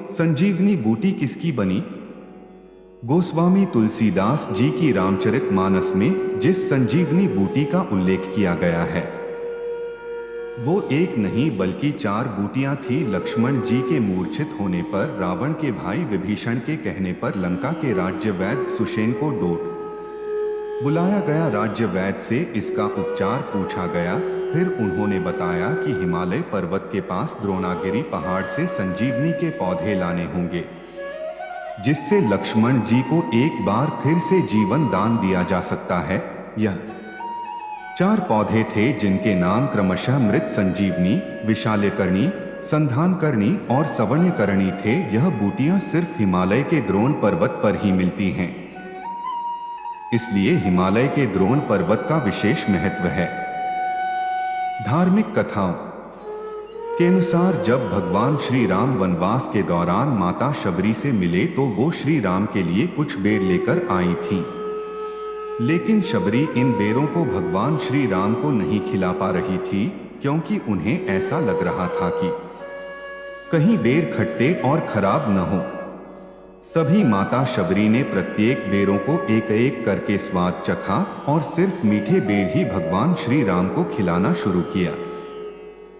संजीवनी बूटी किसकी बनी? गोस्वामी तुलसीदास जी की रामचरितमानस में जिस संजीवनी बूटी का उल्लेख किया गया है वो एक नहीं बल्कि चार बूटियां थी। लक्ष्मण जी के मूर्छित होने पर रावण के भाई विभीषण के कहने पर लंका के राज्य वैद्य सुषेण को डोट बुलाया गया। राज्य वैद्य से इसका उपचार पूछा गया। फिर उन्होंने बताया कि हिमालय पर्वत के पास द्रोणागिरी पहाड़ से संजीवनी के पौधे लाने होंगे जिससे लक्ष्मण जी को एक बार फिर से जीवन दान दिया जा सकता है। यह चार पौधे थे जिनके नाम क्रमशः मृत संजीवनी, विशाल्यकर्णी, संधानकर्णी और सवर्ण्यकर्णी थे। यह बूटियां सिर्फ हिमालय के द्रोण पर्वत पर ही मिलती हैं, इसलिए हिमालय के द्रोण पर्वत का विशेष महत्व है। धार्मिक कथाओं के अनुसार जब भगवान श्री राम वनवास के दौरान माता शबरी से मिले तो वो श्री राम के लिए कुछ बेर लेकर आई थीं। लेकिन शबरी इन बेरों को भगवान श्री राम को नहीं खिला पा रही थी क्योंकि उन्हें ऐसा लग रहा था कि कहीं बेर खट्टे और खराब न हो। तभी माता शबरी ने प्रत्येक बेरों को एक एक करके स्वाद चखा और सिर्फ मीठे बेर ही भगवान श्री राम को खिलाना शुरू किया।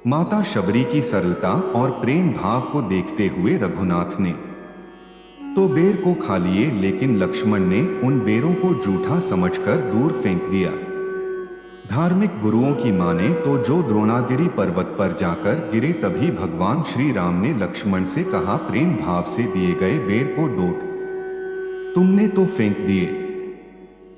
माता शबरी की सरलता और प्रेम भाव को देखते हुए रघुनाथ ने तो बेर को खा लिए, लेकिन लक्ष्मण ने उन बेरों को जूठा समझकर दूर फेंक दिया। धार्मिक गुरुओं की माने तो जो द्रोणागिरी पर्वत पर जाकर गिरे तभी भगवान श्री राम ने लक्ष्मण से कहा, प्रेम भाव से दिए गए बेर को डोट तुमने तो फेंक दिए,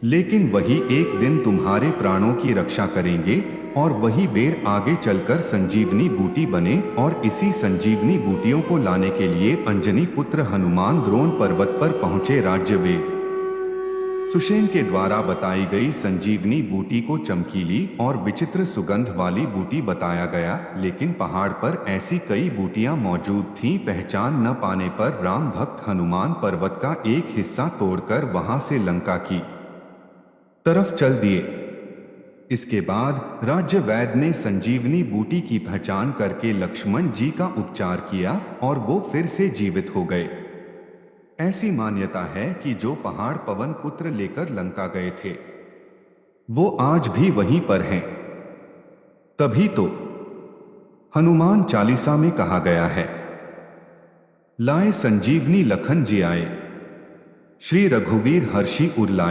लेकिन वही एक दिन तुम्हारे प्राणों की रक्षा करेंगे और वही बेर आगे चलकर संजीवनी बूटी बने। और इसी संजीवनी बूटियों को लाने के लिए अंजनी पुत्र हनुमान द्रोण पर्वत पर पहुंचे। राज्य वेद सुषेण के द्वारा बताई गई संजीवनी बूटी को चमकीली और विचित्र सुगंध वाली बूटी बताया गया, लेकिन पहाड़ पर ऐसी कई बूटियां मौजूद थीं। पहचान न पाने पर राम भक्त हनुमान पर्वत का एक हिस्सा तोड़कर वहां से लंका की तरफ चल दिए। इसके बाद राज्य वैद्य ने संजीवनी बूटी की पहचान करके लक्ष्मण जी का उपचार किया और वो फिर से जीवित हो गए। ऐसी मान्यता है कि जो पहाड़ पवन पुत्र लेकर लंका गए थे वो आज भी वहीं पर हैं। तभी तो हनुमान चालीसा में कहा गया है, लाए संजीवनी लखन जी आए, श्री रघुवीर हर्षि उर लाए।